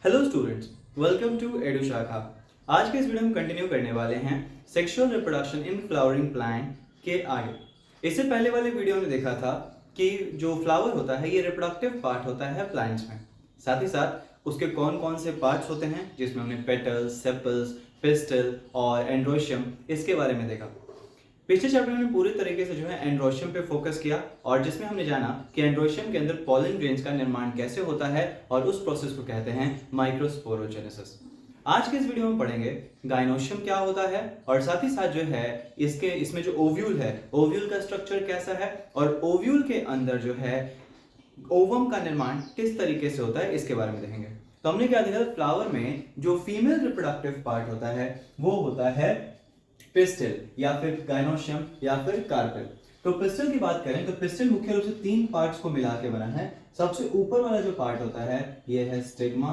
Hello students, welcome to Edu Shakha. आज के इस वीडियो में कंटिन्यू करने वाले हैं sexual reproduction in flowering plant के आगे। इससे पहले वाले वीडियो में देखा था कि जो फ्लावर होता है ये रिप्रोडक्टिव पार्ट होता है प्लांट्स में। साथ ही साथ उसके कौन कौन से पार्ट्स होते हैं जिसमें हमने पेटल्स, सेपल्स, पिस्टल और एंड्रोशियम इसके बारे में देखा। पिछले चैप्टर में पूरी तरीके से जो है एंड्रोशियम पे फोकस किया और जिसमें हमने जाना कि एंड्रोशियम के अंदर पॉलन ग्रेन्स का निर्माण कैसे होता है और उस प्रोसेस को कहते हैं माइक्रोस्पोरोजेनेसिस। आज के इस वीडियो में पढ़ेंगे गाइनोशियम क्या होता है और साथ ही साथ जो है इसमें जो ओव्यूल है, ओव्यूल का स्ट्रक्चर कैसा है और ओव्यूल के अंदर जो है ओवम का निर्माण किस तरीके से होता है इसके बारे में देखेंगे। तो हमने क्या देखा, फ्लावर में जो फीमेल रिप्रोडक्टिव पार्ट होता है वो होता है पिस्टिल या फिर गाइनोशियम या फिर कार्पेल। तो पिस्टिल की बात करें तो पिस्टिल मुख्य रूप से तीन पार्ट्स को मिला के बना है। सबसे ऊपर वाला जो पार्ट होता है ये है स्टिग्मा,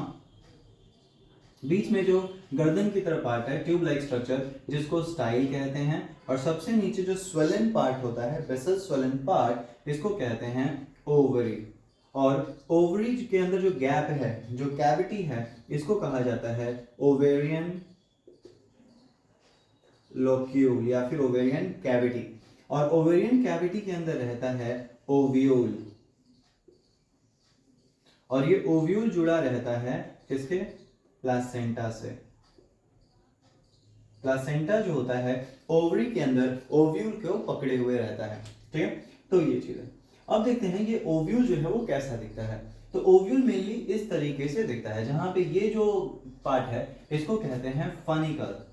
बीच में जो गर्दन की तरफ पार्ट है ट्यूब लाइक स्ट्रक्चर जिसको स्टाइल कहते हैं, और सबसे नीचे जो स्वेलन पार्ट होता है बेसल स्वेलन पार्ट इसको कहते हैं ओवरी। और ओवरी के अंदर जो गैप है, जो कैविटी है, इसको कहा जाता है ओवेरियन लोक्यूल या फिर ओवेरियन कैविटी। और ओवेरियन कैविटी के अंदर रहता है ओव्यूल, और ये ओव्यूल जुड़ा रहता है किसके, प्लासेंटा से। प्लासेंटा जो होता है ओवरी के अंदर ओव्यूल को पकड़े हुए रहता है। ठीक है, तो ये चीज है। अब देखते हैं ये ओव्यूल जो है वो कैसा दिखता है। तो ओव्यूल मेनली इस तरीके से दिखता है, जहां पे ये जो पार्ट है इसको कहते हैं फनिकल।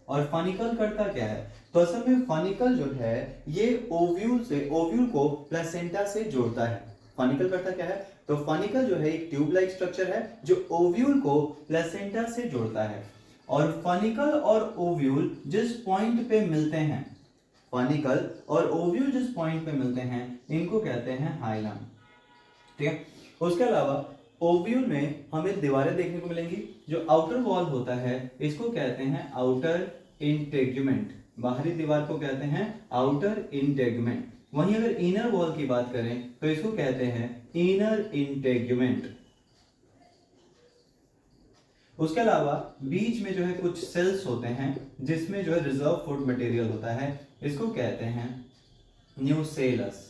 और फनिकल करता क्या है, तो असल में फनिकल जो है ये ओव्यूल को प्लेसेंटा से जोड़ता है। फनिकल करता क्या है, तो फनिकल जो है एक ट्यूब लाइक स्ट्रक्चर है जो ओव्यूल को प्लेसेंटा से जोड़ता है। और फनिकल और ओव्यूल जिस पॉइंट पे मिलते हैं, फनिकल और ओव्यूल जिस पॉइंट पे मिलते हैं इनको कहते हैं हाइलम। ठीक है, उसके अलावा ओव्यूल में हमें दीवारें देखने को मिलेंगी। जो आउटर वॉल होता है इसको कहते हैं आउटर इंटेगुमेंट, बाहरी दीवार को कहते हैं आउटर इंटेगुमेंट। वहीं अगर इनर वॉल की बात करें तो इसको कहते हैं इनर इंटेगुमेंट। उसके अलावा बीच में जो है कुछ सेल्स होते हैं जिसमें जो है रिजर्व फूड मटेरियल होता है, इसको कहते हैं न्यूसेलस।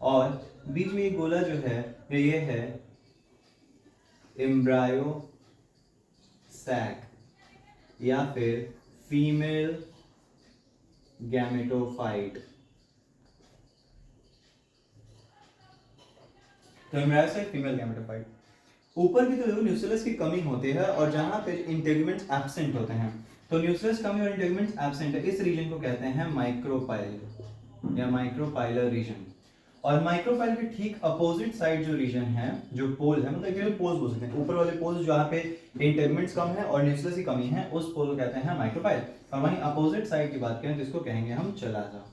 और बीच में एक गोला जो है ये है एम्ब्रायो सैक या फिर फीमेल गैमेटोफाइट। तो एम्ब्रायो सैक, फीमेल गैमेटोफाइट। ऊपर की तो देखो न्यूक्लियस की कमी होती है और जहां पे इंटेगुमेंट्स एब्सेंट होते हैं, तो न्यूक्लियस कमी और इंटेगुमेंट्स एब्सेंट है, इस रीजन को कहते हैं माइक्रोपाइल या माइक्रोपाइलर रीजन। और माइक्रोपाइल के ठीक अपोजिट साइड जो रीजन है, जो पोल है, मतलब कि पोल्स बोल सकते हैं, ऊपर वाले पोल्स जहाँ पे इंटेगुमेंट्स कम है और न्यूक्लियस की कमी है उस पोल को कहते हैं माइक्रोपाइल। और वहीं अपोजिट साइड की बात करें तो इसको कहेंगे हम चलाजा।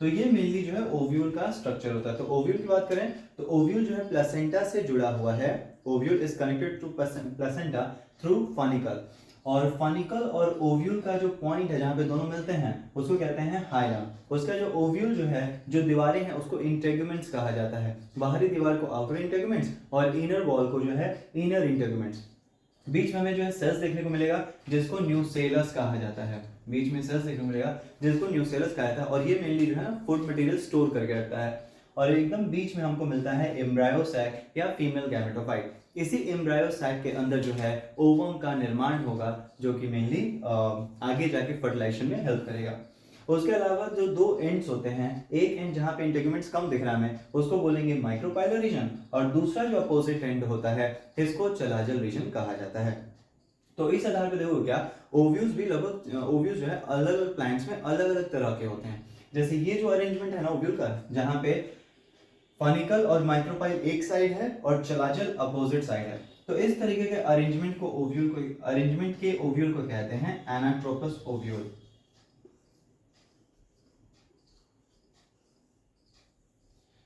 तो ये मेनली जो है ओव्यूल का स्ट्रक्चर होता है। तो ओव्यूल की बात करें तो ओव्यूल जो है प्लेसेंटा से जुड़ा हुआ है। Ovule is connected to placenta through funicle. और फनिकल और ओव्यूल का जो पॉइंट है जहां पे दोनों मिलते हैं उसको कहते हैं हाइलम। उसका जो ओव्यूल जो है, जो दीवारें हैं उसको इंटेगुमेंट्स कहा जाता है। बाहरी दीवार को आउटर इंटेगुमेंट्स और इनर वॉल को जो है इनर इंटेगुमेंट्स। बीच में हमें जो है सेल्स देखने को मिलेगा जिसको न्यूसेलस कहा जाता है। बीच में सेल्स देखने को मिलेगा जिसको न्यूसेलस कहा जाता है, और ये मेनली जो है ना फूड मटेरियल स्टोर करके रखता है। और एकदम बीच में हमको मिलता है एम्ब्रायो सैक या फीमेल गैमेटोफाइट। इसी एम्ब्रायो सैक के अंदर जो है ओवम का निर्माण होगा जो कि मेनली आगे जाके फर्टिलाइजेशन में हेल्प करेगा। उसके अलावा जो दो एंड्स होते हैं, एक एंड जहां पे इंटेगुमेंट्स कम दिख रहा है हमें उसको बोलेंगे माइक्रोपाइलर रीजन, और दूसरा जो अपोजिट एंड होता है इसको चलाजल रीजन कहा जाता है। तो इस आधार पर देखो क्या, ओव्यूज भी लगभग ओव्यूज जो है अलग अलग प्लांट्स में अलग अलग तरह के होते हैं। जैसे ये जो अरेंजमेंट है ना ओव्यूल का, जहां पे फनिकल और माइक्रोपाइल एक साइड है और चलाजल अपोजिट साइड है, तो इस तरीके के अरेंजमेंट के ओव्यूल को कहते हैं एनाट्रोपस ओव्यूल।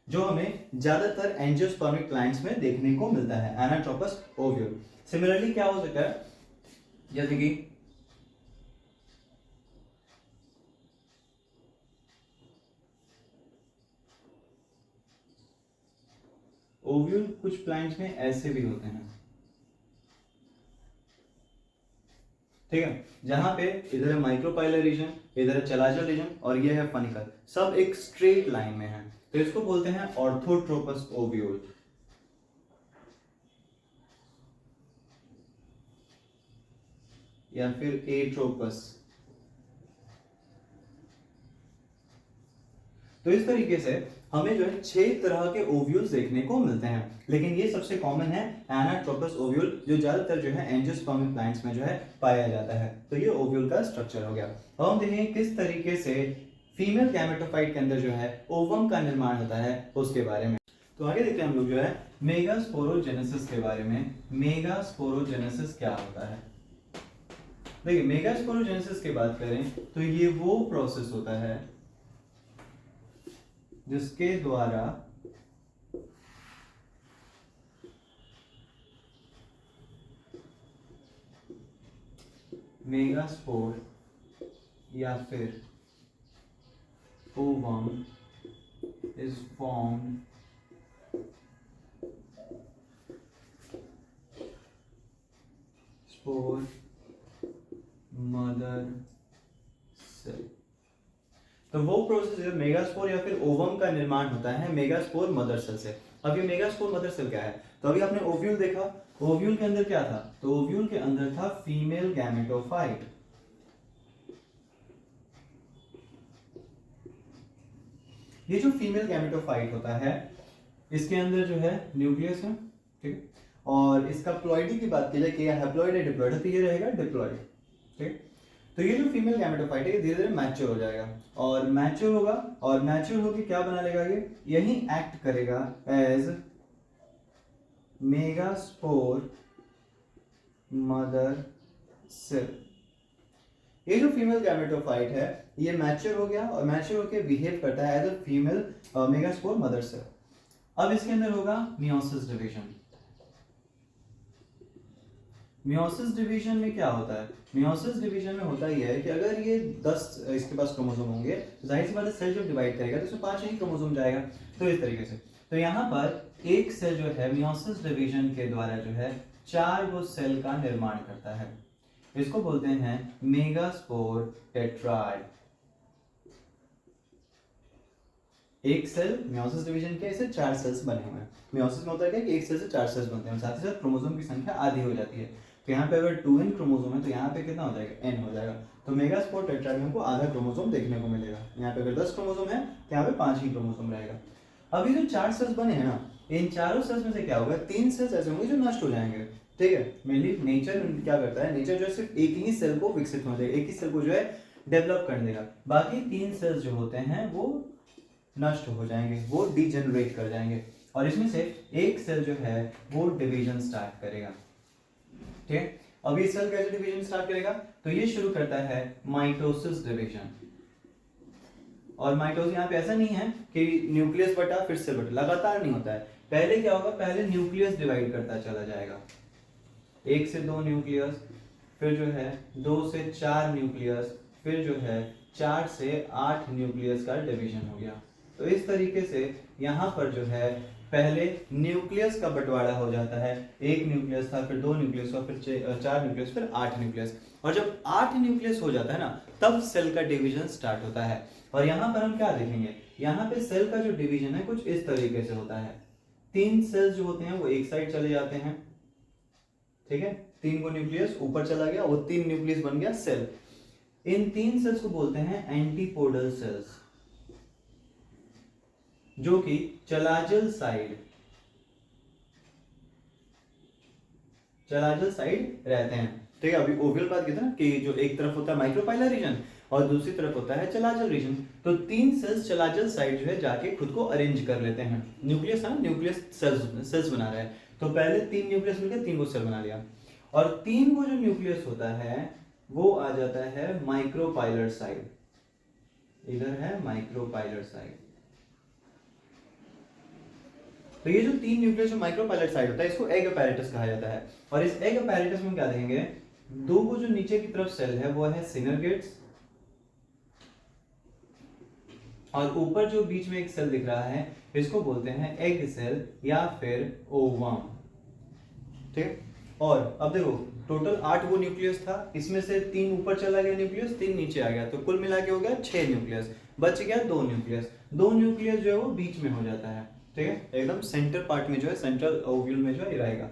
जो हमें ज्यादातर एंजियोस्पर्मिक प्लांट्स में देखने को मिलता है, एनाट्रोपस ओव्यूल। सिमिलरली क्या हो सकता है, जैसे कि ओव्यूल कुछ प्लांट्स में ऐसे भी होते हैं, ठीक है, जहां पे इधर है माइक्रोपाइलर रीजन, इधर है चलाजल रीजन और ये है फनिकल, सब एक स्ट्रेट लाइन में है, तो इसको बोलते हैं ऑर्थोट्रोपस ओव्यूल। या फिर एट्रोपस। तो इस तरीके से हमें जो है 6 तरह के ओव्यूल्स देखने को मिलते हैं, लेकिन ये सबसे कॉमन है एनाट्रोपस ओव्यूल, जो ज्यादातर जो है एंजियोस्पर्मिक प्लांट्स में जो है पाया जाता है। तो ये ओव्यूल का स्ट्रक्चर हो गया। अब हम देखेंगे किस तरीके से फीमेल गैमेटोफाइट के अंदर जो है ओवम का निर्माण होता है उसके बारे में। तो आगे देखते हैं हम लोग जो है मेगास्पोरोजेनेसिस के बारे में। मेगास्पोरोजेनेसिस क्या होता है? देखिए, मेगास्पोरोजेनेसिस की बात करें तो ये वो प्रोसेस होता है जिसके द्वारा मेगास्पोर या फिर ovum is formed spore mother cell. तो वो प्रोसेस मेगास्पोर या फिर ओवम का निर्माण होता है मेगास्पोर मदर सेल से। अब ये मेगास्पोर मदर सेल क्या है? तो अभी आपने ओव्यूल देखा, ओव्यूल के अंदर क्या था? तो ओव्यूल के अंदर था फीमेल गैमेटोफाइट। ये जो फीमेल गैमेटोफाइट होता है इसके अंदर जो है न्यूक्लियस है, ठीक है, और इसका प्लॉइडी की बात की जाए कि हैप्लॉइड है डिप्लॉइड है, तो ये रहेगा डिप्लॉइड, ठीक। तो ये जो फीमेल गैमेटोफाइट है धीरे धीरे मैच्योर हो जाएगा, और मैच्योर होगा, और मैच्योर होकर क्या बना लेगा? ये यही एक्ट करेगा एज मेगास्पोर मदर सेल। ये जो फीमेल गैमेटोफाइट है ये मैच्योर हो गया, और मैच्योर होकर बिहेव करता है as a female megaspore mother cell. अब इसके अंदर होगा मियोसिस डिवीजन। मियोसिस डिवीजन में क्या होता है? मियोसिस डिवीजन में होता यह है कि अगर ये 10 इसके पास क्रोमोसोम होंगे तो जाहिर सी बात है सेल जब डिवाइड करेगा तो इसमें 5 ही क्रोमोसोम जाएगा। तो इस तरीके से तो यहाँ पर एक सेल जो है मियोसिस डिवीजन के द्वारा जो है 4 गो सेल का निर्माण करता है। इसको बोलते हैं मेगास्पोर टेट्राड। एक सेल मियोसिस डिवीजन के ऐसे 4 सेल्स बने हुए हैं। मियोसिस में होता है क्या कि एक सेल से 4 सेल्स बनते हैं, साथ ही साथ क्रोमोसोम की संख्या आधी हो जाती है। तो यहाँ पे अगर 2n क्रोमोसोम है तो यहाँ पे कितना हो जाएगा? n हो जाएगा। तो मेगास्पोर टेट्राड में हमको आधा क्रोमोसोम देखने को मिलेगा। यहाँ पे अगर 10 क्रोमोसोम है तो यहाँ पे 5 ही क्रोमोसोम रहेगा। अब ये जो 4 सेल्स बने हैं ना, इन चारों सेल्स में से क्या होगा? 3 सेल्स ऐसे होंगे जो नष्ट हो जाएंगे, ठीक है। मेनली नेचर क्या करता है? नेचर जो है सिर्फ एक ही सेल को विकसित होने देगा, एक ही सेल को जो है डेवलप करने देगा। बाकी 3 सेल्स जो होते हैं वो नष्ट हो जाएंगे, वो डिजेनरेट कर जाएंगे, और इसमें से एक सेल जो है वो डिवीजन स्टार्ट करेगा, ठीक है। अब ये सेल कैसे डिवीजन स्टार्ट करेगा? तो ये शुरू करता है माइटोसिस डिवीजन। और माइटोसिस यहाँ पे ऐसा नहीं है कि न्यूक्लियस बटा फिर सेल बटा, लगातार नहीं होता है। पहले क्या होगा? पहले न्यूक्लियस डिवाइड करता चला जाएगा, 1 से 2 न्यूक्लियस, फिर जो है 2 से 4 न्यूक्लियस, फिर जो है 4 से 8 न्यूक्लियस का डिवीजन हो गया। तो इस तरीके से यहाँ पर जो है पहले न्यूक्लियस का बंटवारा हो जाता है। 1 न्यूक्लियस था, फिर 2 न्यूक्लियस हुआ, फिर 4 न्यूक्लियस, फिर 8 न्यूक्लियस। और जब 8 न्यूक्लियस हो जाता है ना, तब सेल का डिवीजन स्टार्ट होता है। और यहाँ पर हम क्या देखेंगे? यहाँ पे सेल का जो डिवीजन है कुछ इस तरीके से होता है। 3 सेल्स जो होते हैं वो एक साइड चले जाते हैं, ठीक है, 3 को न्यूक्लियस ऊपर चला गया, वो 3 न्यूक्लियस बन गया सेल। इन 3 सेल्स को बोलते हैं एंटीपोडल सेल्स, जो कि चलाजल साइड रहते हैं, ठीक है। अभी ओवल बात की था कि जो एक तरफ होता है माइक्रोपाइलर रीजन और दूसरी तरफ होता है चलाजल रीजन। तो 3 सेल्स चलाजल साइड जो है जाके खुद को अरेंज कर लेते हैं। न्यूक्लियस है ना, न्यूक्लियस सेल्स बना रहा है, तो पहले 3 न्यूक्लियस मिलकर 3 को सेल बना लिया, और 3 को जो न्यूक्लियस होता है वो आ जाता है माइक्रोपाइलर साइड। इधर है माइक्रोपाइलर साइड। तो ये जो 3 न्यूक्लियस जो माइक्रोपाइलर साइड होता है इसको एग अपैरेटस कहा जाता है। और इस एग अपैरेटस में क्या देखेंगे? 2 को जो नीचे की तरफ सेल है वो है सिनरगेट्स, और ऊपर जो बीच में एक सेल दिख रहा है इसको बोलते हैं एग सेल या फिर ओवम। ठीक है, और अब देखो टोटल 8 वो न्यूक्लियस था, इसमें से 3 ऊपर चला गया न्यूक्लियस, 3 नीचे आ गया, तो कुल मिला के हो गया 6 न्यूक्लियस, बच गया 2 न्यूक्लियस। 2 न्यूक्लियस जो है वो बीच में हो जाता है, ठीक है, एकदम सेंटर पार्ट में जो है, सेंट्रल ओव्यूल में जो है रहेगा।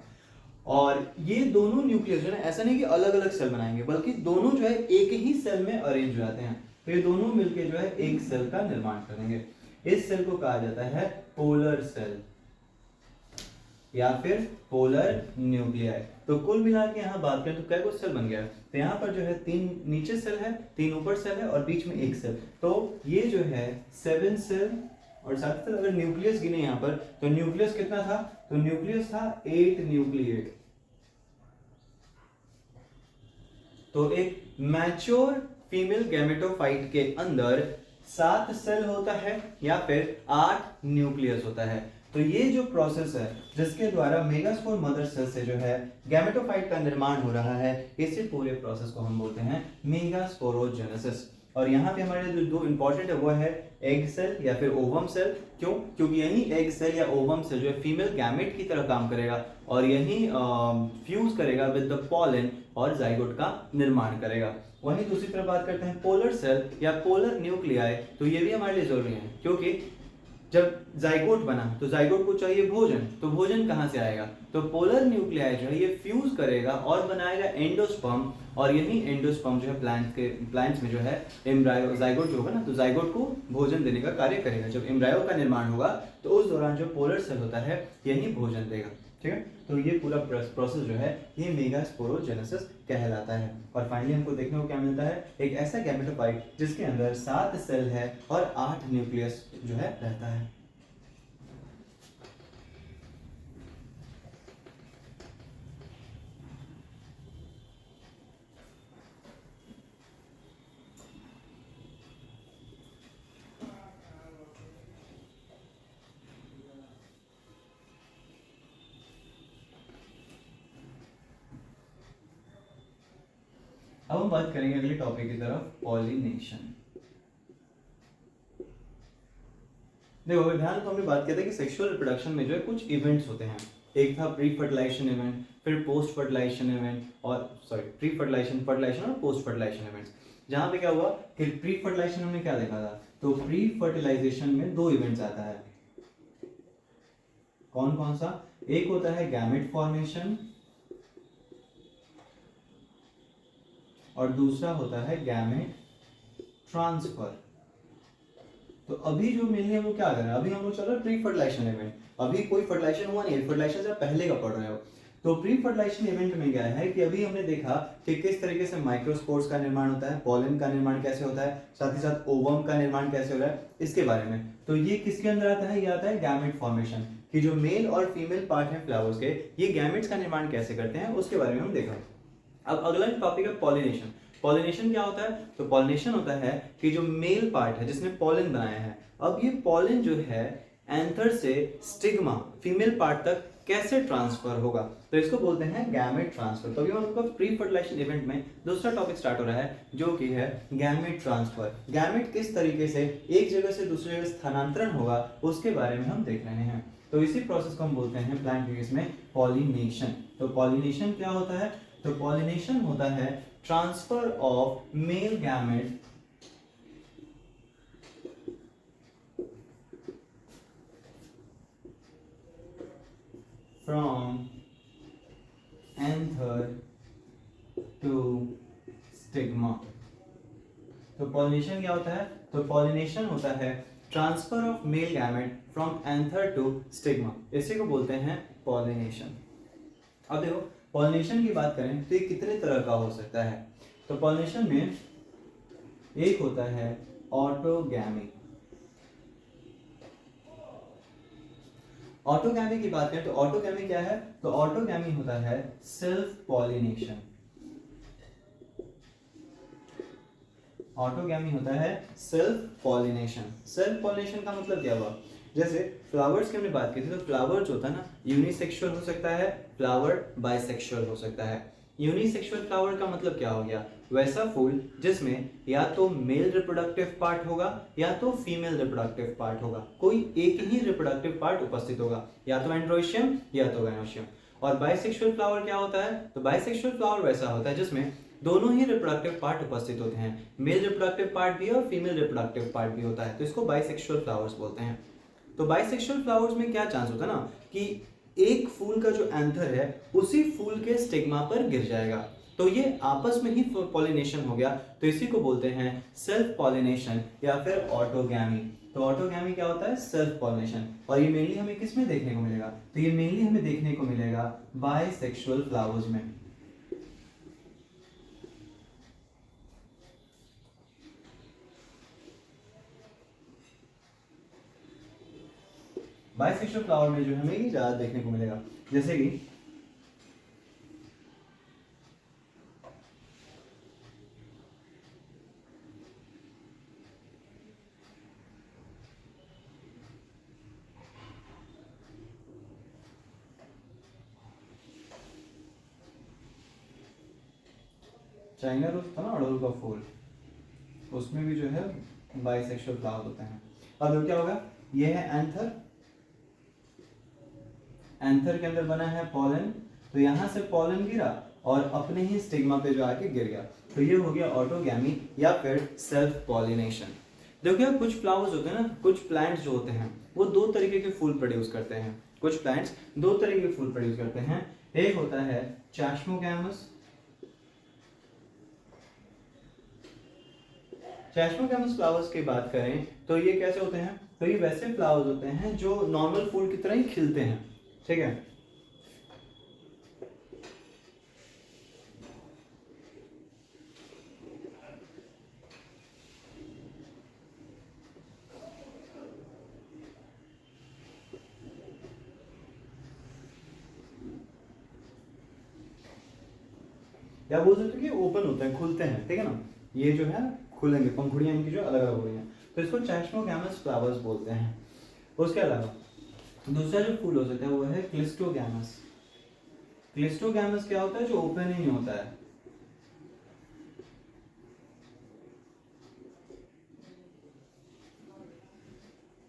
और ये दोनों न्यूक्लियस जो है ऐसा नहीं कि अलग अलग सेल बनाएंगे, बल्कि दोनों जो है एक ही सेल में अरेंज हो जाते हैं, तो ये दोनों मिलके जो है एक सेल का निर्माण करेंगे। इस सेल को कहा जाता है पोलर सेल या फिर पोलर न्यूक्लियाई। तो कुल मिला के यहाँ बात करें तो कै को सेल बन गया, तो यहाँ पर जो है 3 नीचे सेल है, 3 ऊपर सेल है और बीच में एक सेल, तो ये जो है 7 सेल। और साथ ही साथ अगर न्यूक्लियस गिने यहाँ पर तो न्यूक्लियस कितना था, तो न्यूक्लियस था 8 न्यूक्लिएट। तो एक मैच्योर फीमेल गैमेटोफाइट के अंदर 7 सेल होता है या फिर 8 न्यूक्लियस होता है। तो ये जो प्रोसेस है जिसके द्वारा मेगास्पोर मदर सेल से जो है गैमेटोफाइट का निर्माण हो रहा है, इसी पूरे प्रोसेस को हम बोलते हैं मेगास्पोरोजेनेसिस। और यहाँ पे हमारे जो 2 इंपॉर्टेंट है वो है एग सेल या फिर ओवम सेल। क्यों? क्योंकि यही एग सेल या ओवम सेल जो है फीमेल गैमेट की तरह काम करेगा और यही फ्यूज करेगा विद द पॉलन और जाइगोट का निर्माण करेगा। वहीं दूसरी तरफ बात करते हैं पोलर सेल या पोलर न्यूक्लियाई, तो ये भी हमारे लिए जरूरी है, क्योंकि जब जाइगोट बना तो जाइगोट को चाहिए भोजन, तो भोजन कहाँ से आएगा, तो पोलर न्यूक्लियाई जो है ये फ्यूज करेगा और बनाएगा एंडोस्पर्म, और यही एंडोस्पर्म जो है प्लांट्स में जो है एम्ब्रायो जाइगोट जो होगा ना, तो जाइगोट को भोजन देने का कार्य करेगा। जब एम्ब्रायो का निर्माण होगा तो उस दौरान जो पोलर सेल होता है यही भोजन देगा। ठीक है, तो ये पूरा प्रोसेस जो है ये मेगास्पोरोजेनेसिस कहलाता है। और फाइनली हमको देखने को क्या मिलता है, एक ऐसा गैमेटोफाइट जिसके अंदर 7 सेल है और 8 न्यूक्लियस जो है रहता है। अब हम बात करेंगे अगले टॉपिक की तरफ, पॉलिनेशन। देखो ध्यान तो हमने बात किया था कि सेक्सुअल रिप्रोडक्शन में जो है कुछ इवेंट्स होते हैं। एक था प्री फर्टिलाइजेशन इवेंट, फिर पोस्ट फर्टिलाइजेशन इवेंट, और प्री फर्टिलाइजेशन, फर्टिलाइजेशन और पोस्ट फर्टिलाइजेशन इवेंट्स। जहां पे क्या हुआ कि प्री फर्टिलाइजेशन हमने क्या देखा था, तो प्री फर्टिलाइजेशन में 2 इवेंट्स आता है। कौन कौन सा? एक होता है गैमेट फॉर्मेशन और दूसरा होता है गैमेट ट्रांसफर। तो अभी जो मिलने वो क्या कर रहा है, अभी हम लोग चल रहे हैं प्री फर्टिलाइजेशन इवेंट, अभी कोई फर्टिलाइजेशन हुआ नहीं है, फर्टिलाइजेशन से पहले का पढ़ रहे हो। तो प्री फर्टिलाइजेशन इवेंट में क्या है कि अभी हमने देखा कि किस तरीके से माइक्रोस्पोर्स का निर्माण होता है, पॉलन का निर्माण कैसे होता है, साथ ही साथ ओवम का निर्माण कैसे हो रहा है, इसके बारे में। तो ये किसके अंदर आता है, ये आता है गैमेट फॉर्मेशन, कि जो मेल और फीमेल पार्ट है फ्लावर्स के, ये गैमेट्स का निर्माण कैसे करते हैं उसके बारे में हम देखा। अब अगला टॉपिक है पॉलिनेशन। पॉलिनेशन क्या होता है, तो पॉलिनेशन होता है कि जो मेल पार्ट है जिसने पॉलन बनाया है, अब ये पॉलन जो है एंथर से स्टिग्मा फीमेल पार्ट तक कैसे ट्रांसफर होगा, तो इसको बोलते हैं गैमेट ट्रांसफर। तो अभी हम लोग प्री फर्टिलाइजेशन इवेंट में दूसरा टॉपिक स्टार्ट हो रहा है जो कि है गैमेट ट्रांसफर। गैमेट किस तरीके से एक जगह से दूसरी जगह स्थानांतरण होगा उसके बारे में हम देख रहे हैं। तो इसी प्रोसेस को हम बोलते हैं प्लांट इंग्लिश में पॉलिनेशन। तो पॉलिनेशन क्या होता है, तो पॉलिनेशन होता है transfer of male gamete from anther to stigma. तो पॉलिनेशन क्या होता है, तो पॉलिनेशन होता है transfer of male gamete from anther to stigma, इसी को बोलते हैं पॉलिनेशन। अब देखो पॉलिनेशन की बात करें तो ये कितने तरह का हो सकता है, तो पॉलिनेशन में एक होता है ऑटोगैमी। ऑटोगैमी की बात करें तो ऑटोगैमी क्या है, तो ऑटोगैमी होता है सेल्फ पॉलिनेशन। ऑटोगैमी होता है सेल्फ पॉलिनेशन। सेल्फ पॉलिनेशन का मतलब क्या हुआ, जैसे फ्लावर्स की हमने बात की थी, तो फ्लावर जो होता है ना यूनिसेक्सुअल हो सकता है, फ्लावर बाइसेक्सुअल हो सकता है। यूनिसेक्सुअल फ्लावर का मतलब क्या हो गया, वैसा फूल जिसमें या तो मेल रिप्रोडक्टिव पार्ट होगा या तो फीमेल रिप्रोडक्टिव पार्ट होगा, कोई एक ही रिप्रोडक्टिव पार्ट उपस्थित होगा, या तो एंड्रोशियम या तो गायनोशियम। और बाइसेक्सुअल फ्लावर क्या होता है? तो बाइसेक्सुअल फ्लावर वैसा होता है जिसमें दोनों ही रिप्रोडक्टिव पार्ट उपस्थित होते हैं, मेल रिप्रोडक्टिव पार्ट भी और फीमेल रिप्रोडक्टिव पार्ट भी होता है, तो इसको बाइसेक्सुअल फ्लावर्स बोलते हैं। तो बाइसेक्सुअल फ्लावर्स में क्या चांस होता है ना कि एक फूल का जो एंथर है उसी फूल के स्टिग्मा पर गिर जाएगा, तो ये आपस में ही पॉलिनेशन हो गया, तो इसी को बोलते हैं सेल्फ पॉलिनेशन या फिर ऑटोगैमी। तो ऑटोगैमी क्या होता है? Self pollination. और ये मेनली हमें किस में देखने को मिलेगा? तो ये मेनली हमें देखने को मिलेगा बाइसेक्सुअल फ्लावर्स में। बाइसेक्सुअल फ्लावर में जो हमें ये ज्यादा देखने को मिलेगा, जैसे कि चाइना रोज था ना, अड़हुल का फूल, उसमें भी जो है बाइसेक्सुअल फ्लावर होते हैं। अब क्या होगा? ये है एंथर, एंथर के अंदर बना है पॉलन, तो यहां से पॉलन गिरा और अपने ही स्टिग्मा पे जो आके गिर गया, तो ये हो गया ऑटोगैमी या फिर सेल्फ पॉलिनेशन। देखिए कुछ फ्लावर्स होते हैं ना, कुछ प्लांट्स जो होते हैं वो दो तरीके के फूल प्रोड्यूस करते हैं, कुछ प्लांट्स दो तरीके के फूल प्रोड्यूस करते हैं। एक होता है चैस्मोगैमस, चैस्मोगैमस फ्लावर्स की बात करें तो ये कैसे होते हैं? तो ये वैसे फ्लावर्स होते हैं जो नॉर्मल फूल की तरह ही खिलते हैं, ठीक है। या बोल सकते हैं कि ओपन होते हैं, खुलते हैं, ठीक है ना। ये जो है खुलेंगे, पंखुड़ियां इनकी जो अलग अलग हो रही हैं, तो इसको चैस्मोगैमस फ्लावर्स बोलते हैं। उसके अलावा दूसरा जो फूल हो सकता है वो है क्लिस्टोगैमस। क्लिस्टोगैमस क्या होता है? जो ओपन ही नहीं होता है।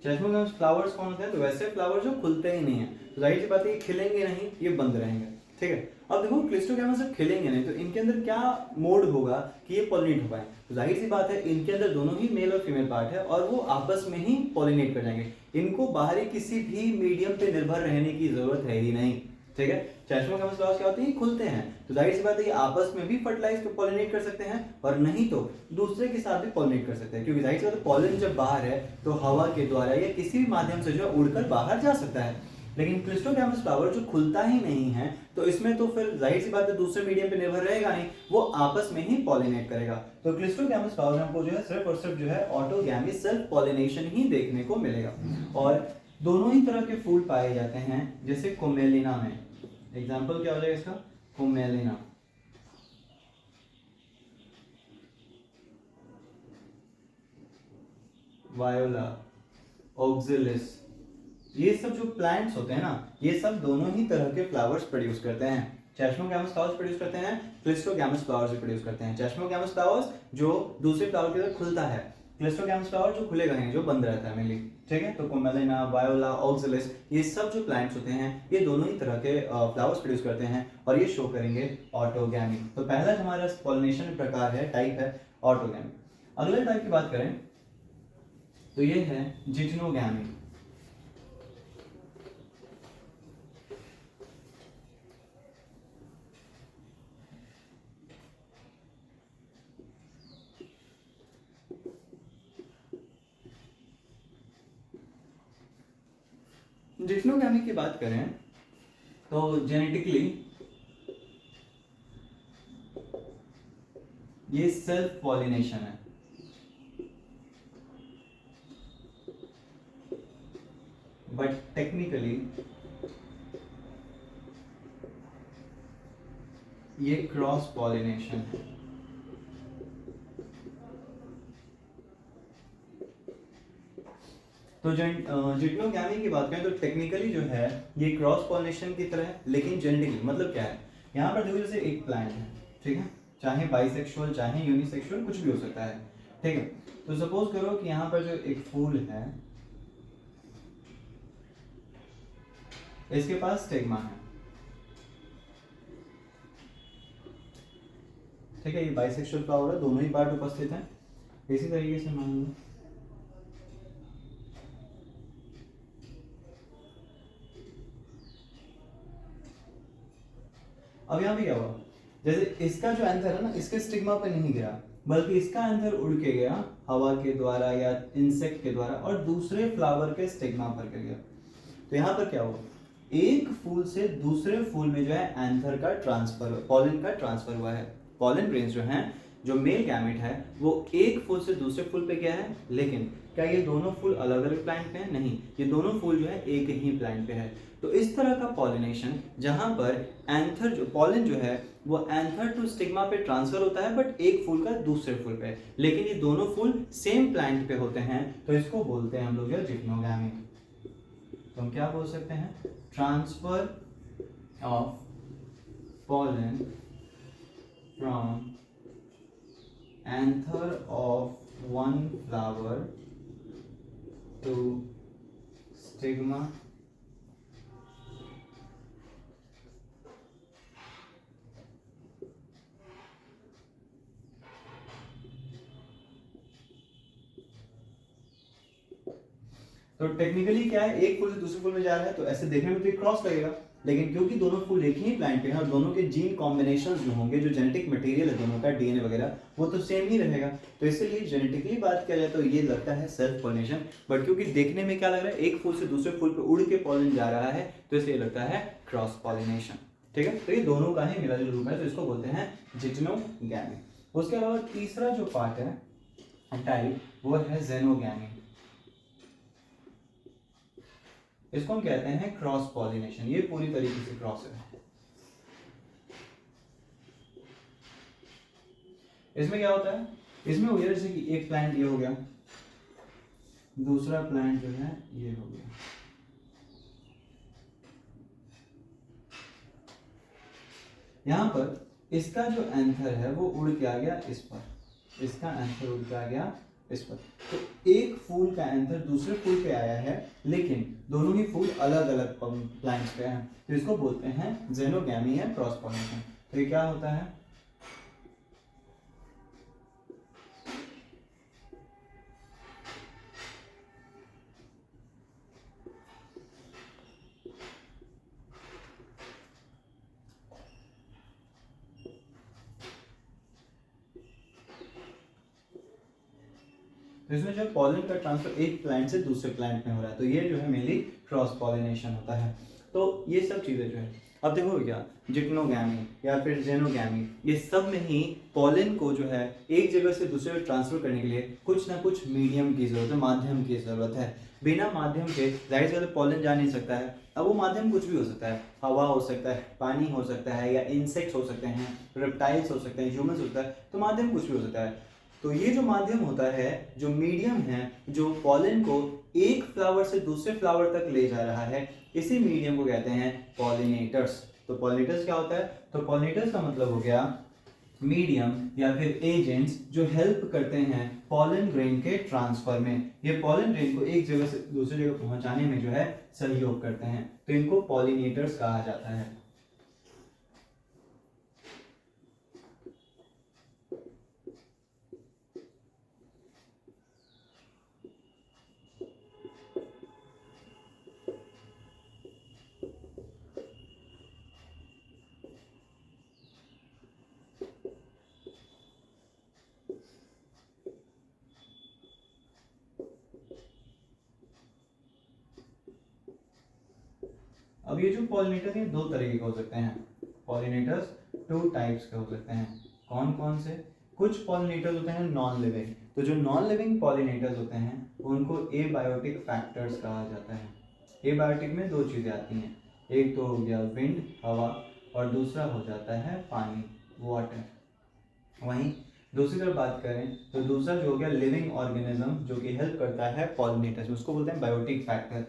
चैस्मोगैमस फ्लावर्स कौन होते हैं? तो वैसे फ्लावर्स जो खुलते ही नहीं है, तो जाहिर सी बात है ये खिलेंगे नहीं, ये बंद रहेंगे, ठीक है। अब देखो क्लिस्टोगैमस जब खिलेंगे नहीं तो इनके अंदर क्या मोड होगा कि ये पॉलिनेट हो पाए? तो जाहिर सी बात है इनके अंदर दोनों ही मेल और फीमेल पार्ट है और वो आपस में ही पॉलिनेट कर जाएंगे, इनको बाहरी किसी भी मीडियम पे निर्भर रहने की जरूरत है ही नहीं, ठीक है। चैस्मोगैमस फ्लावर्स क्या होते हैं? खुलते हैं, तो जाहिर सी बात है ये आपस में भी फर्टिलाइज पॉलिनेट कर सकते हैं और नहीं तो दूसरे के साथ भी पॉलिनेट कर सकते हैं, क्योंकि जाहिर सी बात है पॉलन जब बाहर है तो हवा के द्वारा या किसी भी माध्यम से जो है उड़कर बाहर जा सकता है। लेकिन क्लिस्टोगैमस फ्लावर जो खुलता ही नहीं है तो इसमें तो फिर जाहिर सी बात है दूसरे मीडियम पे निर्भर रहेगा नहीं, वो आपस में ही पॉलिनेट करेगा। तो क्लिस्टोगैमस फ्लावर में हमको जो है सिर्फ और सिर्फ जो है ऑटोगैमी सेल्फ पॉलिनेशन ही देखने को मिलेगा। और दोनों ही तरह के फूल पाए जाते हैं, जैसे कोमेलिना में, एग्जाम्पल क्या हो जाएगा इसका? कोमेलिना, वायोला, ऑक्सिलिस, ये सब जो प्लांट्स होते हैं ना, ये सब दोनों ही तरह के फ्लावर्स प्रोड्यूस करते हैं। चैस्मोगैमस फ्लावर्स प्रोड्यूस करते हैं, क्लिस्टोगैमस फ्लावर्स भी प्रोड्यूस करते हैं। चैस्मोगैमस फ्लावर्स जो दूसरे फ्लावर की तरह खुलता है, क्लिस्टोगैमस फ्लावर जो खुलेगा नहीं, जो बंद रहता है मेनली, ठीक है। तो कोमेलिना, वायोला, ऑक्सिलिस, ये सब जो प्लांट्स होते हैं ये दोनों ही तरह के फ्लावर्स प्रोड्यूस करते हैं और ये शो करेंगे ऑटोगैमी। तो पहला हमारा पॉलिनेशन प्रकार है, टाइप है ऑटोगैमी। अगले टाइप की बात करें तो ये है जिटनोगैमी। जिटनोगैमी की बात करें तो जेनेटिकली ये सेल्फ पॉलिनेशन है, बट टेक्निकली ये क्रॉस पॉलिनेशन है। तो जिटनोगैमी की बात करें तो टेक्निकली जो है ये क्रॉस पॉलिनेशन की तरह है, लेकिन जेनेटिकली मतलब क्या है? यहाँ पर देखो जैसे एक प्लांट है, ठीक है, चाहे बाइसेक्सुअल चाहे यूनिसेक्सुअल कुछ भी हो सकता है, ठीक है। तो सपोज करो कि यहाँ पर जो एक फूल है इसके पास स्टिग्मा है, ठीक है, ये बाइसेक्सुअल फ्लावर है, दोनों ही पार्ट उपस्थित हैं। इसी तरीके से मान लो अब यहाँ पे क्या हुआ, जैसे इसका जो एंथर है ना इसके स्टिग्मा पे नहीं गिरा, बल्कि इसका एंथर उड़ के गया हवा के द्वारा या इंसेक्ट के द्वारा और दूसरे फ्लावर के स्टिग्मा पर गिर गया। तो यहाँ पर क्या हुआ, एक फूल से दूसरे फूल में जो है एंथर का ट्रांसफर, पॉलन का ट्रांसफर हुआ है। पॉलन ग्रेन्स जो हैं, जो मेल गैमेट है वो एक फूल से दूसरे फूल पे गया है, लेकिन क्या ये दोनों फूल अलग अलग प्लांट पे हैं? नहीं, ये दोनों फूल जो है एक ही प्लांट पे है। तो इस तरह का पॉलिनेशन जहां पर एंथर जो पॉलन जो है वो एंथर टू स्टिग्मा पे ट्रांसफर होता है, बट एक फूल का दूसरे फूल पे, लेकिन ये दोनों फूल सेम प्लांट पे होते हैं, तो इसको बोलते हैं हम लोग जिम्नोगामी। तो हम क्या बोल सकते हैं, transfer of pollen from anther of one flower to stigma तो टेक्निकली क्या है, एक फूल से दूसरे फूल में जा रहा है तो ऐसे देखने में तो एक क्रॉस लगेगा, लेकिन क्योंकि दोनों फूल एक ही प्लांट पे हैं और दोनों के जीन कॉम्बिनेशंस जो होंगे, जो जेनेटिक मटेरियल है दोनों का डीएनए वगैरह, वो तो सेम ही रहेगा। तो इसलिए जेनेटिकली बात किया जाए तो ये लगता है सेल्फ पॉलिनेशन, बट क्योंकि देखने में क्या लग रहा है, एक फूल से दूसरे फूल पे उड़ के पॉलन जा रहा है, तो इसलिए लगता है क्रॉस पॉलिनेशन, ठीक है। तो ये दोनों का ही मिला जुला रूप है, तो इसको बोलते हैं जिम्नोगैमी। उसके अलावा तीसरा जो पार्ट है टाइप, वो है जेनोगैमी। इसको हम कहते हैं क्रॉस पॉलिनेशन। ये पूरी तरीके से क्रॉस है। इसमें क्या होता है, इसमें हो गया जैसे कि एक प्लांट ये हो गया, दूसरा प्लांट जो है ये हो गया, यहां पर इसका जो एंथर है वो उड़ के आ गया इस पर, इसका एंथर उड़ के आ गया इस पर। तो एक फूल का एंथर दूसरे फूल पे आया है, लेकिन दोनों ही फूल अलग अलग प्लांट्स पे हैं, तो इसको बोलते हैं जेनोगैमी या क्रॉस पॉलिनेशन। तो ये क्या होता है, तो इसमें जो पॉलन का ट्रांसफर एक प्लांट से दूसरे प्लांट में हो रहा है, तो ये जो है मेनली क्रॉस पॉलिनेशन होता है। तो ये सब चीजें जो है, अब देखो क्या, जिम्नोगैमी या फिर जेनोगैमी, ये सब में ही पॉलन को जो है एक जगह से दूसरे जगह ट्रांसफर करने के लिए कुछ ना कुछ मीडियम की जरूरत है, माध्यम की जरूरत है। बिना माध्यम के जाहिर सी बात है पॉलन जा नहीं सकता है। अब वो माध्यम कुछ भी हो सकता है, हवा हो सकता है, पानी हो सकता है, या इंसेक्ट्स हो सकते हैं, रेप्टाइल्स हो सकते हैं, ह्यूमंस हो सकता है, तो माध्यम कुछ भी हो सकता है। तो ये जो माध्यम होता है, जो मीडियम है, जो पॉलन को एक फ्लावर से दूसरे फ्लावर तक ले जा रहा है, इसी मीडियम को कहते हैं पॉलिनेटर्स। तो पॉलिनेटर्स क्या होता है, तो पॉलिनेटर्स का मतलब हो गया मीडियम या फिर एजेंट्स जो हेल्प करते हैं पॉलन ग्रेन के ट्रांसफर में। ये पॉलन ग्रेन को एक जगह से दूसरी जगह पहुंचाने में जो है सहयोग करते हैं, तो इनको पॉलिनेटर्स कहा जाता है। अब ये जो पॉलिनेटर है दो तरीके के हो सकते हैं, पॉलिनेटर्स टू टाइप्स के हो सकते हैं। कौन कौन से, कुछ पॉलिनेटर्स होते हैं नॉन लिविंग, तो जो नॉन लिविंग पॉलिनेटर्स होते हैं उनको एबायोटिक फैक्टर्स कहा जाता है। एबायोटिक में दो चीज़ें आती हैं, एक तो हो गया विंड हवा, और दूसरा हो जाता है पानी वाटर। वहीं दूसरी तरफ बात करें तो दूसरा जो हो गया लिविंग ऑर्गेनिज्म जो कि हेल्प करता है पॉलिनेटर्स, उसको बोलते हैं बायोटिक फैक्टर।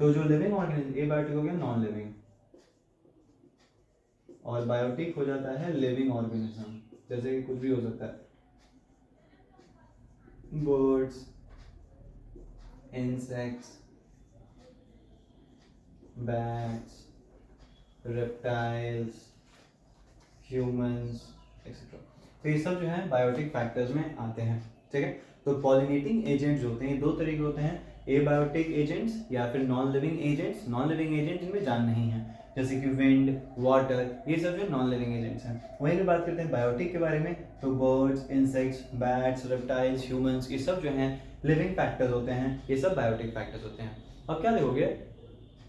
तो जो लिविंग ऑर्गेनिज्म, एबायोटिक हो गया नॉन लिविंग, और बायोटिक हो जाता है लिविंग ऑर्गेनिज्म। जैसे कि कुछ भी हो सकता है, birds, insects, bats, reptiles, humans etcetera. तो ये सब जो है बायोटिक फैक्टर्स में आते हैं, ठीक है। तो पॉलिनेटिंग एजेंट्स जो होते हैं दो तरह के होते हैं, एबायोटिक एजेंट्स या फिर non living agents. Non living agent जिनमें जान नहीं है, जैसे कि विंड, वाटर, ये सब जो नॉन लिविंग एजेंट्स हैं। वहीं अगर बात करते हैं बायोटिक के बारे में, तो birds, insects, bats, reptiles, humans, ये सब जो हैं लिविंग फैक्टर्स होते हैं, ये सब बायोटिक फैक्टर्स होते हैं। अब क्या देखोगे,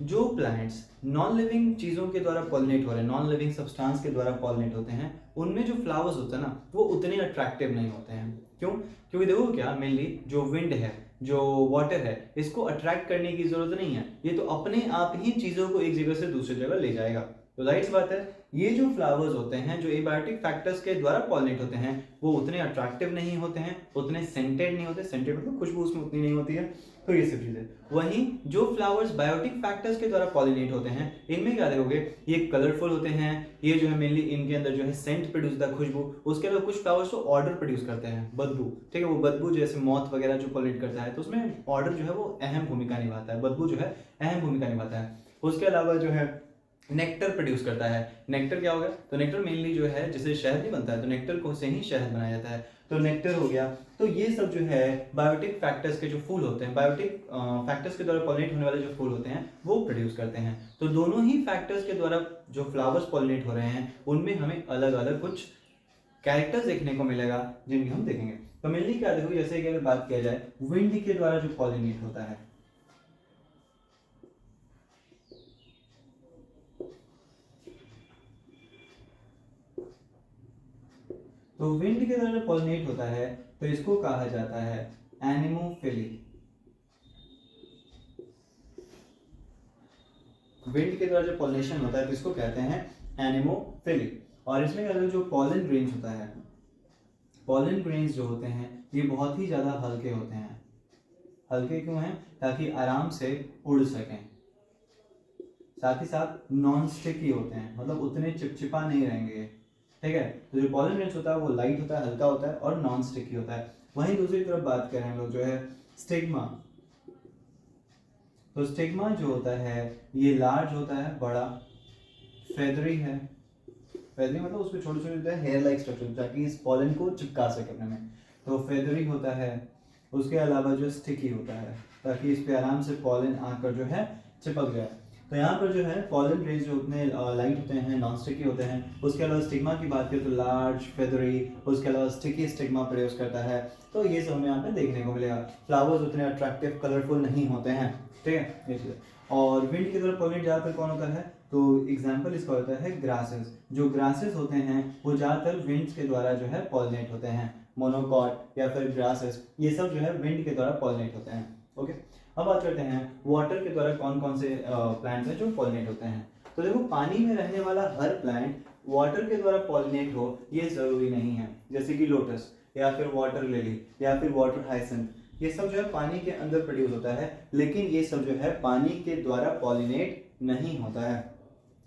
जो प्लांट्स नॉन लिविंग चीज़ों के द्वारा पॉलिनेट हो रहे हैं, नॉन लिविंग सब्सटेंस के द्वारा पॉलिनेट होते हैं, उनमें जो फ्लावर्स होते हैं ना, वो उतने अट्रैक्टिव नहीं होते हैं। क्यों? क्योंकि देखो क्या, मेनली जो विंड है, जो वाटर है, इसको अट्रैक्ट करने की जरूरत नहीं है, ये तो अपने आप ही चीज़ों को एक जगह से दूसरी जगह ले जाएगा। तो जाहिर सी बात है, ये जो फ्लावर्स होते हैं जो एबायोटिक फैक्टर्स के द्वारा पॉलिनेट होते हैं, वो उतने अट्रैक्टिव नहीं होते हैं, उतने सेंटेड नहीं होते, सेंटेड मतलब खुशबू उसमें उतनी नहीं होती है, तो ये सब चीज़ें। वहीं जो फ्लावर्स बायोटिक फैक्टर्स के द्वारा पॉलिनेट होते हैं, इनमें क्या देखोगे, ये कलरफुल होते हैं, ये जो है मेनली इनके अंदर जो है सेंट प्रोड्यूस होता है, खुशबू। उसके अलावा कुछ फ्लावर्स तो ऑर्डर प्रोड्यूस करते हैं, बदबू, ठीक है। वो बदबू जैसे मॉथ वगैरह जो पॉलिनेट करता है, तो उसमें ऑर्डर जो है वो अहम भूमिका निभाता है, बदबू जो है अहम भूमिका निभाता है। उसके अलावा जो है नेक्टर प्रोड्यूस करता है। नेक्टर क्या होगा, तो नेक्टर मेनली जो है, जैसे शहद नहीं बनता है तो नेक्टर को से ही शहद बनाया जाता है, तो नेक्टर हो गया। तो ये सब जो है बायोटिक फैक्टर्स के जो फूल होते हैं, बायोटिक फैक्टर्स के द्वारा पॉलिनेट होने वाले जो फूल होते हैं, वो प्रोड्यूस करते हैं। तो दोनों ही फैक्टर्स के द्वारा जो फ्लावर्स पॉलिनेट हो रहे हैं, उनमें हमें अलग अलग कुछ कैरेक्टर्स देखने को मिलेगा, जिनकी हम देखेंगे। तो मेनली क्या देखो, जैसे कि अगर बात किया जाए विंड के द्वारा जो पॉलिनेट होता है, तो विंड के द्वारा पॉलिनेट होता है, तो इसको कहा जाता है एनिमोफिली। विंड के द्वारा जो पॉलिनेशन होता है, तो इसको कहते हैं एनिमोफिली। और इसमें क्या जो पॉलन ग्रेन्स होता है, पॉलन ग्रेन्स जो होते हैं, ये बहुत ही ज्यादा हल्के होते हैं। हल्के क्यों हैं? ताकि आराम से उड़ सकें। साथ ही साथ नॉन स्टिकी होते हैं, मतलब उतने चिपचिपा नहीं रहेंगे, ठीक है। तो जो पॉलन ग्रेन्स होता है वो लाइट होता है, हल्का होता है और नॉन स्टिकी होता है। वहीं दूसरी तरफ बात करें हम लोग जो है स्टिग्मा, तो स्टिग्मा जो होता है ये लार्ज होता है, बड़ा, फेदरी है। फेदरी मतलब उसमें छोटे छोटे होते हैं हेयर लाइक स्ट्रक्चर, ताकि इस पॉलन को चिपका सके अपने में, तो फेदरी होता है। उसके अलावा जो स्टिकी होता है, ताकि इस पे आराम से पॉलन आकर जो है चिपक जाए। तो यहाँ पर जो है पॉलन रेज जो उतने लाइट होते हैं, नॉन स्टिकी होते हैं। उसके अलावा स्टिग्मा की बात करें तो लार्ज, फेदरी, उसके अलावा स्टिकी स्टिग्मा प्रोड्यूस करता है। तो ये सब हमें यहाँ पे देखने को मिलेगा। फ्लावर्स उतने अट्रैक्टिव, कलरफुल नहीं होते हैं, ठीक है, ये चीज़। और विंड की तरफ पॉलिनेट ज़्यादातर कौन होता है, तो एग्जाम्पल इसका होता है ग्रासेस। जो ग्रासेस होते हैं वो ज़्यादातर विंड्स के द्वारा जो है पॉलिनेट होते हैं। मोनोकॉट या फिर ग्रासेस, ये सब जो है विंड के द्वारा पॉलिनेट होते हैं, ओके। अब बात करते हैं वाटर के द्वारा कौन कौन से प्लांट्स हैं जो पॉलिनेट होते हैं। तो देखो, पानी में रहने वाला हर प्लांट वाटर के द्वारा पॉलिनेट हो ये जरूरी नहीं है। जैसे कि लोटस या फिर वाटर लिली या फिर वाटर हाइसेंथ, ये सब जो है पानी के अंदर प्रोड्यूस होता है, लेकिन ये सब जो है पानी के द्वारा पॉलिनेट नहीं होता है,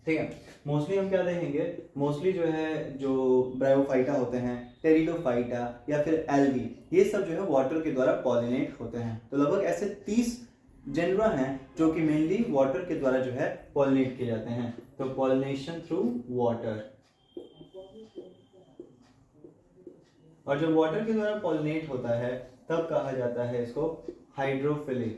ठीक है। मोस्टली हम क्या देखेंगे, मोस्टली जो है जो ब्रायोफाइटा होते हैं, टेरिडोफाइटा या फिर एल्गी, ये सब जो है वाटर के द्वारा पॉलिनेट होते हैं। तो लगभग ऐसे 30 जेनरा हैं जो कि मेनली वाटर के द्वारा जो है पॉलिनेट किए जाते हैं। तो पॉलिनेशन थ्रू वाटर, और जब वाटर के द्वारा पॉलिनेट होता है तब कहा जाता है इसको हाइड्रोफिली।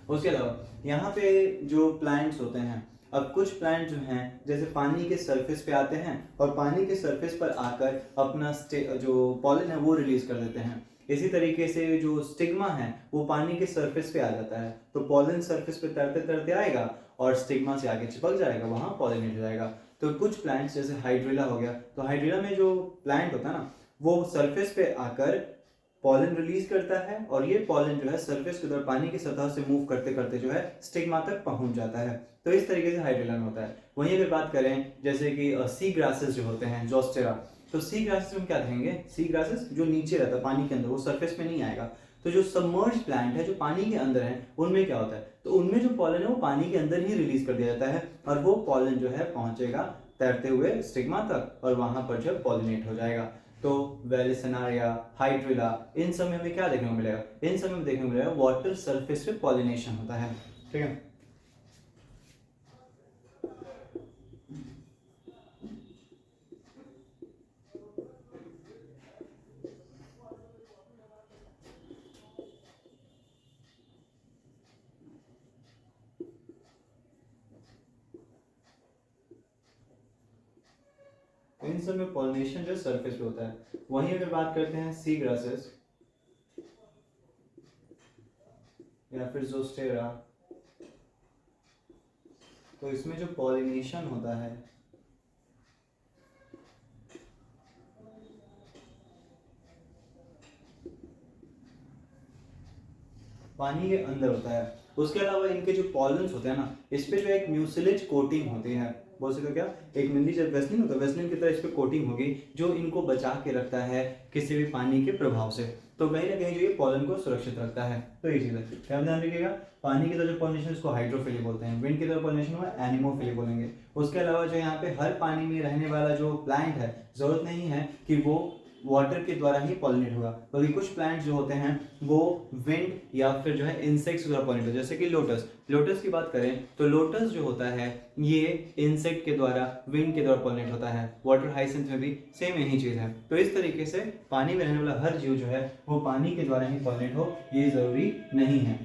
उसके अलावा यहाँ पे जो प्लांट्स होते हैं, अब कुछ प्लांट जो हैं जैसे पानी के सरफेस पे आते हैं और पानी के सरफेस पर आकर अपना जो पॉलन है वो रिलीज कर देते हैं। इसी तरीके से जो स्टिग्मा है वो पानी के सरफेस पे आ जाता है, तो पॉलन सरफेस पे तैरते तैरते आएगा और स्टिग्मा से आगे चिपक जाएगा, वहाँ पॉलिनेट हो जाएगा। तो कुछ प्लांट्स जैसे हाइड्रिला हो गया, तो हाइड्रिला में जो प्लांट होता है ना, वो सरफेस पे आकर पॉलन रिलीज करता है और ये पॉलन जो है सरफेस के द्वारा पानी की सतह से मूव करते करते जो है स्टिग्मा तक पहुंच जाता है। तो इस तरीके से हाइड्रिला में होता है। वहीं अगर बात करें जैसे कि सी ग्रासेस जो होते हैं, जोस्टेरा, तो सी ग्रासेस में क्या देखेंगे, सी ग्रासेस जो नीचे रहता है पानी के अंदर, वो सरफेस पे नहीं आएगा। तो जो सबमर्ज प्लांट है, जो पानी के अंदर है, उनमें क्या होता है, तो उनमें जो पॉलन है वो पानी के अंदर ही रिलीज कर दिया जाता है और वो पॉलन जो है पहुंचेगा तैरते हुए स्टिग्मा तक और वहां पर जो पॉलिनेट हो जाएगा। तो वेलिसनारिया, हाइड्रिला, इन सब में हमें क्या देखने को मिलेगा, इन सब में देखने को मिलेगा वाटर सरफेस पे पॉलिनेशन होता है। ठीक है, इन सब में पॉलिनेशन जो सरफेस पे होता है। वहीं अगर बात करते हैं सी ग्रासेस या फिर जोस्टेरा, तो इसमें जो पॉलिनेशन होता है पानी के अंदर होता है। उसके अलावा इनके जो पॉलन्स होते हैं ना, इस पे जो एक म्यूसिलेज कोटिंग होती है, बोल सकते हो क्या, एक मिली जब वेस्लिन होता है, वेस्लिन की तरह इस पे कोटिंग होगी जो इनको बचा के रखता है किसी भी पानी के प्रभाव से। तो कहीं ना कहीं जो ये पॉलन को सुरक्षित रखता है। तो ये चीज़ है, क्या ध्यान रखिएगा, पानी की तरह जो पॉलिनेशन इसको हाइड्रोफिली बोलते हैं, विंड की तरह पॉलिनेशन हुआ एनिमोफिली बोलेंगे। उसके अलावा जो यहाँ पे हर पानी में रहने वाला जो प्लांट है, जरूरत नहीं है कि वो वाटर के द्वारा ही पॉलिनेट होगा, बल्कि कुछ प्लांट्स जो होते हैं वो विंड या फिर जो है इंसेक्ट्स द्वारा पॉलिनेट होते हैं। जैसे कि लोटस, लोटस की बात करें तो लोटस जो होता है ये इंसेक्ट के द्वारा, विंड के द्वारा पॉलिनेट होता है। वाटर हाइसिंथ में भी सेम यही चीज़ है। तो इस तरीके से पानी में रहने वाला हर जीव जो है वो पानी के द्वारा ही पॉलिनेट हो, ये जरूरी नहीं है।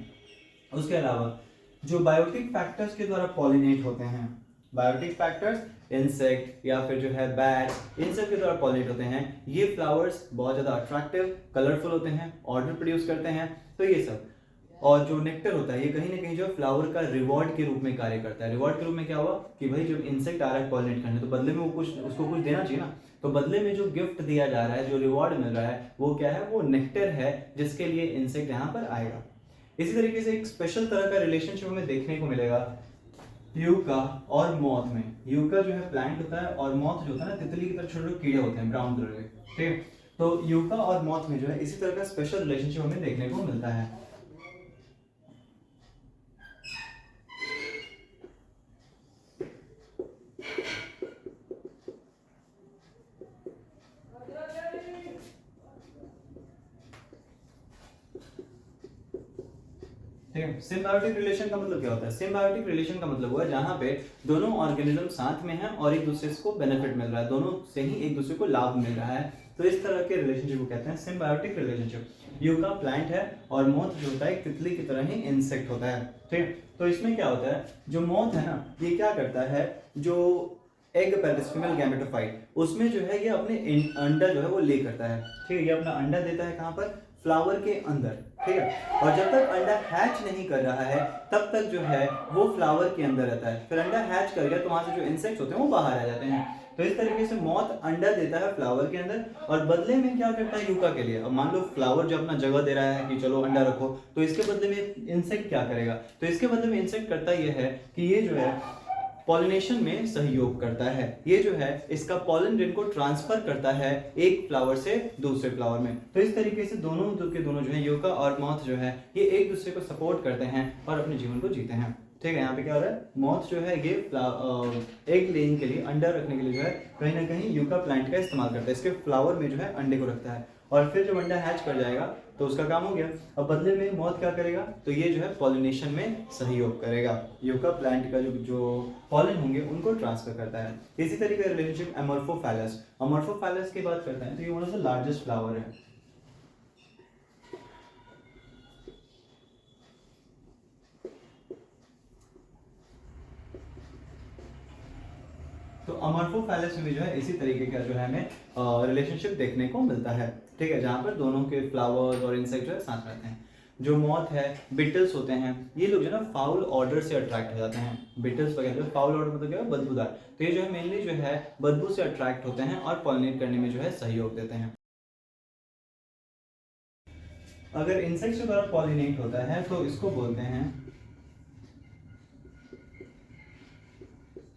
उसके अलावा जो बायोटिक फैक्टर्स के द्वारा पॉलिनेट होते हैं, बायोटिक फैक्टर्स, इंसेक्ट या फिर जो है बैट्स, इन सब के द्वारा पॉलिनेट होते हैं। ये फ्लावर्स बहुत ज़्यादा अट्रैक्टिव, कलरफुल होते हैं, ऑर्डर प्रोड्यूस करते हैं। तो ये सब, और जो नेक्टर होता है ये कहीं ना कहीं जो फ्लावर का रिवॉर्ड के रूप में कार्य करता है। रिवॉर्ड के रूप में क्या हुआ कि भाई जब इंसेक्ट आ रहा है पॉलिनेट करने, तो बदले में वो कुछ, उसको कुछ देना चाहिए ना। तो बदले में जो गिफ्ट दिया जा रहा है, जो रिवॉर्ड मिल रहा है, वो क्या है, वो नेक्टर है, जिसके लिए इंसेक्ट यहाँ पर आएगा। इसी तरीके से एक स्पेशल तरह का रिलेशनशिप हमें देखने को मिलेगा यूका और मॉथ में। यूका जो है प्लांट होता है और मॉथ जो होता है ना, तितली की तरह छोटे छोटे कीड़े होते हैं ब्राउन कलर के। ठीक है, तो यूका और मॉथ में जो है इसी तरह का स्पेशल रिलेशनशिप हमें देखने को मिलता है। सिम्बायोटिक रिलेशन का मतलब क्या होता है, सिम्बायोटिक रिलेशन का मतलब हुआ जहां पे दोनों ऑर्गेनिज्म साथ में हैं और एक दूसरे को बेनिफिट मिल रहा है, दोनों से ही एक दूसरे को लाभ मिल रहा है। तो इस तरह के रिलेशनशिप को कहते हैं सिम्बायोटिक रिलेशनशिप। यूका प्लांट है और मोथ जो होता है तितली की तरह ही इंसेक्ट होता है। ठीक है, तो इसमें क्या होता है, जो मोथ है ना, ये क्या करता है, जो एग पेरिस फीमेल गैमेटोफाइट, उसमें जो है ये अपने अंडा जो है वो ले करता है। ठीक है, ये अपना अंडा देता है कहाँ पर, फ्लावर के अंदर। ठीक है, और जब तक अंडा हैच नहीं कर रहा है तब तक जो है वो फ्लावर के अंदर रहता है। फिर अंडा हैच कर गया तो वहां से जो इंसेक्ट्स होते हैं वो बाहर आ जाते हैं। तो इस तरीके से मॉथ अंडा देता है फ्लावर के अंदर और बदले में क्या करता है यूका के लिए। अब मान लो फ्लावर जो अपना जगह दे रहा है कि चलो अंडा रखो, तो इसके बदले में इंसेक्ट क्या करेगा, तो इसके बदले में इंसेक्ट करता यह है कि ये जो है पॉलिनेशन में सहयोग करता है। ये जो है इसका पॉलन ग्रेन को ट्रांसफर करता है एक फ्लावर से दूसरे फ्लावर में। तो इस तरीके से दोनों के दोनों जो है यूका और मॉथ जो है ये एक दूसरे को सपोर्ट करते हैं और अपने जीवन को जीते हैं। ठीक है, यहाँ पे क्या हो रहा है, मॉथ जो है ये एग लेइंग के लिए, अंडा रखने के लिए जो है कहीं ना कहीं यूका प्लांट का इस्तेमाल करता है, इसके फ्लावर में जो है अंडे को रखता है और फिर जब अंडा हैच कर जाएगा तो उसका काम हो गया। अब बदले में मॉथ क्या करेगा, तो ये जो है पॉलिनेशन में सहयोग करेगा, यूका प्लांट का जो पॉलन होंगे उनको ट्रांसफर करता है। इसी तरीके का रिलेशनशिप अमोर्फोफैलस, अमोर्फोफैलस की बात करते हैं तो ये one of the largest flower है। तो अमोर्फोफैलस में भी जो है इसी तरीके का जो है हमें रिलेशनशिप देखने को मिलता है। ठीक है, जहाँ पर दोनों के फ्लावर्स और इंसेक्ट जो है साथ रहते हैं। जो मॉथ है, बिटल्स होते हैं, ये लोग जो है ना फाउल ऑर्डर से अट्रैक्ट हो जाते हैं। बिटल्स वगैरह, फाउल ऑर्डर मतलब क्या है, बदबूदार। तो ये जो है मेनली जो है बदबू से अट्रैक्ट होते हैं और पॉलिनेट करने में जो है सहयोग देते हैं। अगर इंसेक्ट्स के द्वारा पॉलिनेट होता है तो इसको बोलते हैं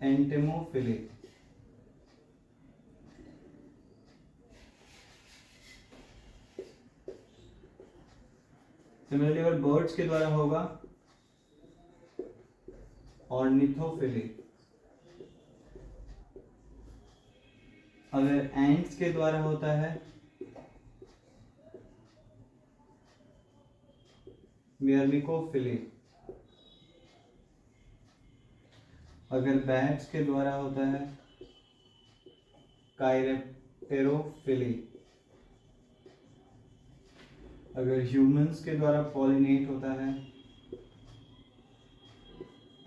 एंटेमोफिलिक। सिमिलरली अगर बर्ड्स के द्वारा होगा ऑर्निथोफिली, अगर एंट्स के द्वारा होता है मियर्मिकोफिली, अगर बैट्स के द्वारा होता है काइरेप्टेरोफिली, अगर ह्यूमंस के द्वारा पॉलिनेट होता है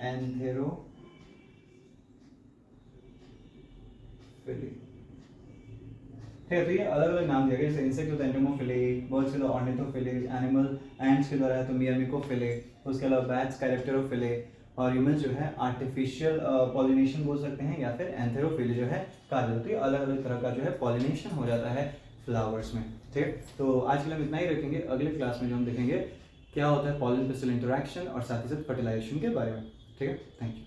एंथेरोफिली। ठीक है, तो ये अलग अलग नाम दिया गया, जैसे इंसेक्ट होता है एंटोमोफिली, बर्ड्स के द्वारा ऑर्निथोफिली, एनिमल एंट्स के द्वारा है तो मियर्मिकोफिली, उसके अलावा बैट्स काइरेप्टेरोफिली, और ह्यूमंस जो है आर्टिफिशियल पॉलिनेशन बोल सकते हैं या फिर एंथेरोफिली जो है कहा जाता है। तो ये अलग अलग तरह का जो है पॉलिनेशन हो जाता है फ्लावर्स में। ठीक है, तो आज के लिए हम इतना ही रखेंगे। अगले क्लास में जो हम देखेंगे क्या होता है पॉलन पिस्टल इंटरेक्शन और साथ ही साथ फर्टिलाइजेशन के बारे में। ठीक है, थैंक यू।